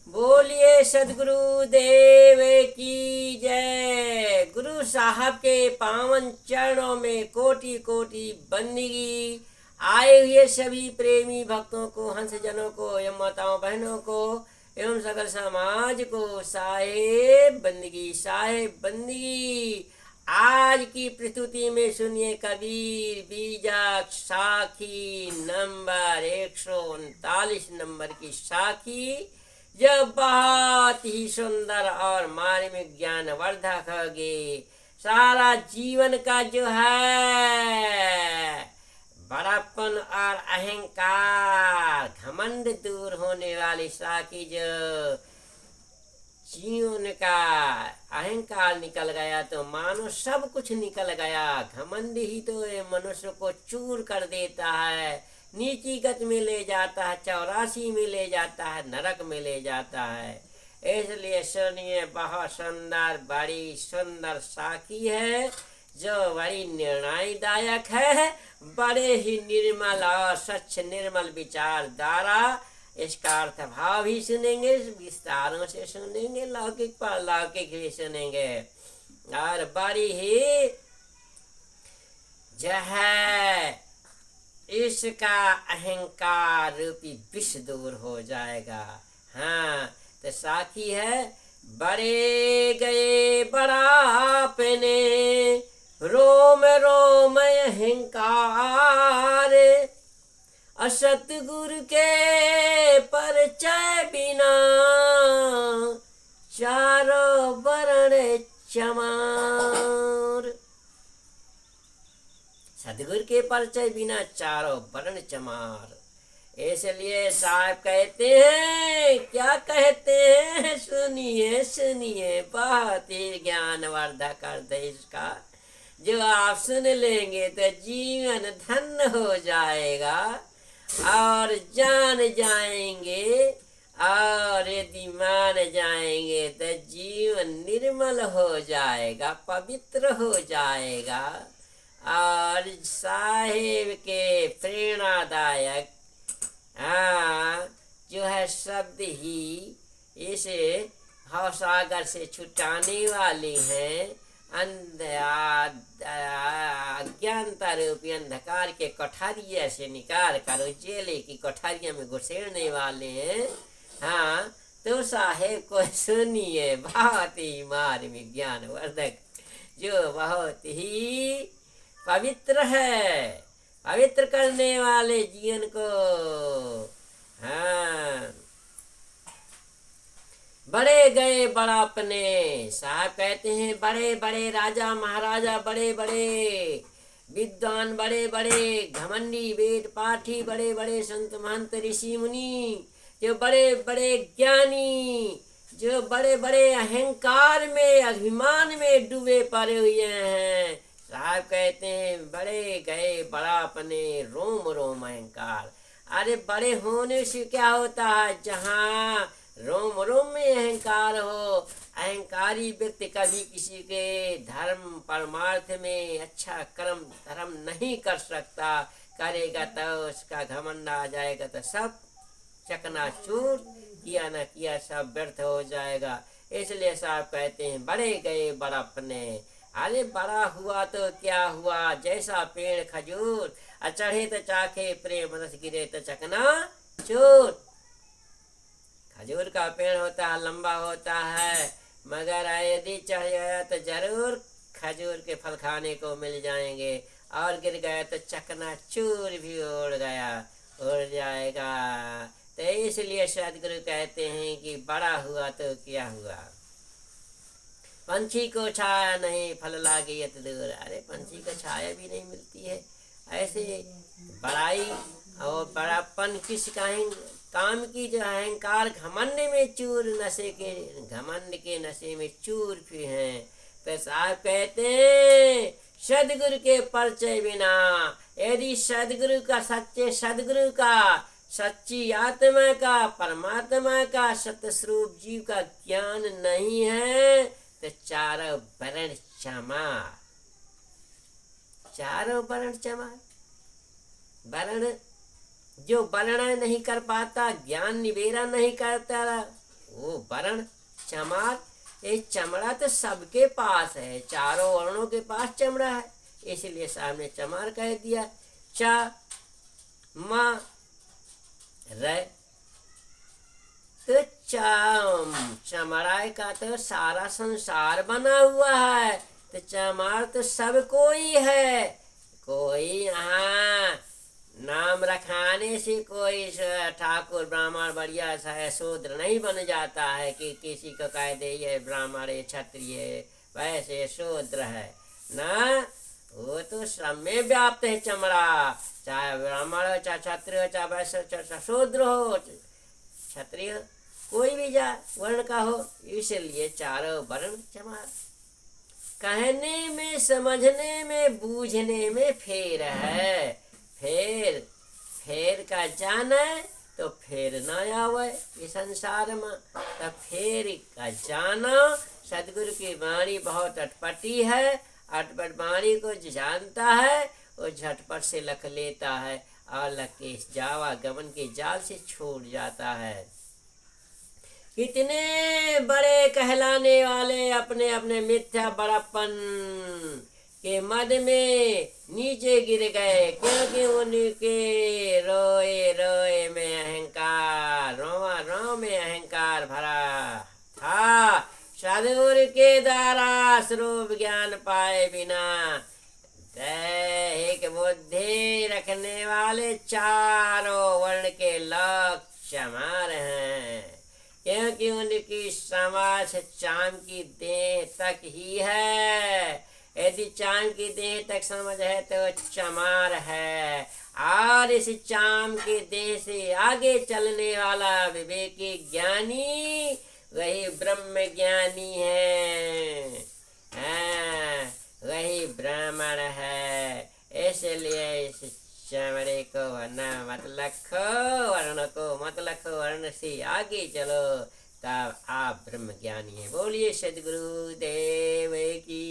बोलिए सदगुरु देव की जय। गुरु साहब के पावन चरणों में कोटि कोटि बंदगी। आए हुए सभी प्रेमी भक्तों को, हंस जनों को एवं माताओं बहनों को एवं सकल समाज को साहेब बंदगी, साहेब बंदगी। आज की प्रस्तुति में सुनिए कबीर बीजक साखी नंबर 139 नंबर की साखी, जो बहुत ही सुंदर और मार्मिक ज्ञान वर्धक होगी। सारा जीवन का जो है बड़ापन और अहंकार घमंड दूर होने वाली साखी, जो जीवन का अहंकार निकल गया तो मानो सब कुछ निकल गया। घमंड ही तो मनुष्य को चूर कर देता है, नीची गति में ले जाता है, 84 में ले जाता है, नरक में ले जाता है। इसलिए सुनिए, बहुत सुंदर बड़ी सुंदर साखी है, जो बड़ी निर्णयदायक है, बड़े ही निर्मल और स्वच्छ निर्मल विचार द्वारा इसका अर्थ भाव भी सुनेंगे, विस्तारों से सुनेंगे, लौकिक पारलौकिक भी सुनेंगे, और बड़ी ही जो है इसका अहंकार रूपी विष दूर हो जाएगा। हाँ, तो साखी है, बड़े गए बड़ापने रोम रोम अहंकार, असतगुरु के परिचय बिना चारों वर्ण चमार। सदगुरु के परिचय बिना चारों वर्ण चमार। इसलिए साहब कहते हैं, क्या कहते हैं, सुनिए सुनिए, बहुत ही ज्ञानवर्धक अर्थ है इसका, जो आप सुन लेंगे तो जीवन धन्य हो जाएगा और जान जाएंगे, और यदि मान जाएंगे तो जीवन निर्मल हो जाएगा, पवित्र हो जाएगा। और साहेब के प्रेरणादायक जो है शब्द ही इसे भवसागर से छुटाने वाले हैं, अज्ञानता रूपी अंधकार के कठारिया से निकाल कर जेले की कठारिया में घुसेड़ने वाले हैं। हाँ, तो साहेब को सुनिए, बहुत ही मार्मिक ज्ञान वर्धक, जो बहुत ही पवित्र है, पवित्र करने वाले जीवन को। हाँ, बड़े गए बड़ापने। साहब कहते हैं, बड़े बड़े राजा महाराजा, बड़े बड़े विद्वान, बड़े बड़े घमंडी वेद पाठी, बड़े बड़े संत महंत ऋषि मुनि, जो बड़े बड़े ज्ञानी, जो बड़े बड़े अहंकार में अभिमान में डूबे पड़े हुए हैं। साहब कहते हैं, बड़े गए बड़ापने रोम रोम अहंकार। अरे बड़े होने से क्या होता है, जहाँ रोम रोम में अहंकार हो, अहंकारी व्यक्ति कभी किसी के धर्म परमार्थ में अच्छा कर्म धर्म नहीं कर सकता। करेगा तो उसका घमंड आ जाएगा, तो सब चकनाचूर, किया न किया सब व्यर्थ हो जाएगा। इसलिए साहब कहते हैं, बड़े गए बड़ापने। अरे बड़ा हुआ तो क्या हुआ, जैसा पेड़ खजूर, चढ़े तो चाखे प्रेम रस, गिरे तो चकनाचूर। खजूर का पेड़ होता है, लंबा होता है, मगर यदि चढ़ गया तो जरूर खजूर के फल खाने को मिल जाएंगे, और गिर गया तो चकनाचूर भी उड़ जाएगा। तो इसलिए सदगुरु कहते हैं कि बड़ा हुआ तो क्या हुआ, पंछी को छाया नहीं फल लागे यत दूर। अरे पंछी को छाया भी नहीं मिलती है। ऐसे बड़ाई और बड़ापन किस काम की, जो अहंकार घमंड में चूर, नशे के घमंड के नशे में चूर भी हैं। तो साहब कहते हैं, सदगुरु के परिचय बिना, यदि सदगुरु का, सच्चे सदगुरु का, सच्ची आत्मा का, परमात्मा का, सतस्वरूप जीव का ज्ञान नहीं है, तो चारों वर्ण चमार, चारों वर्ण चमार। वर्ण जो वर्णन नहीं कर पाता, ज्ञान निवेरा नहीं करता, वो वर्ण चमार, ये चमड़ा तो सबके पास है, चारों वर्णों के पास चमड़ा है, इसलिए सामने चमार कह दिया। चा मा रे, तो चमड़ा का तो सारा संसार बना हुआ है, तो चमार तो सब कोई है। कोई यहाँ नाम रखाने से कोई ठाकुर ब्राह्मण बढ़िया सा शूद्र नहीं बन जाता है कि किसी को कह दे ये ब्राह्मण ये क्षत्रिय वैसे शूद्र है ना। वो तो सब में व्याप्त है चमड़ा, चाहे ब्राह्मण हो चाहे क्षत्रिय हो चाहे वैसे शूद्र हो क्षत्रिय, कोई भी जा वर्ण का हो, इसलिए चारों वर्ण चमार। कहने में समझने में बूझने में फेर है, फेर फेर का जाने तो फेर न आवे इस संसार में, तो फेर का जाना सदगुरु की वाणी बहुत अटपटी है, अटपट वाणी को जानता है वो झटपट से लख लेता है और लख के इस जावा गमन के जाल से छूट जाता है। कितने बड़े कहलाने वाले अपने अपने मिथ्या बड़प्पन के मद में नीचे गिर गए, क्योंकि उनके रोए रोए में अहंकार, रोमा रो में अहंकार भरा था। सदगुरु के द्वारा स्वरूप ज्ञान पाए बिना दैहिक बुद्धि रखने वाले चारों वर्ण के लोग चमार हैं, क्योंकि उनकी समझ चाम की देह तक ही है। यदि चाम की देह तक समझ है तो चमार है, और इस चाम की देह से आगे चलने वाला विवेकी ज्ञानी वही ब्रह्म ज्ञानी है, वही ब्राह्मण है। इसलिए इस चमड़े को वरना मत लखो, वर्ण को मत लखो, वर्ण से आगे चलो तब आप ब्रह्म ज्ञानी है। बोलिए सदगुरु देव की।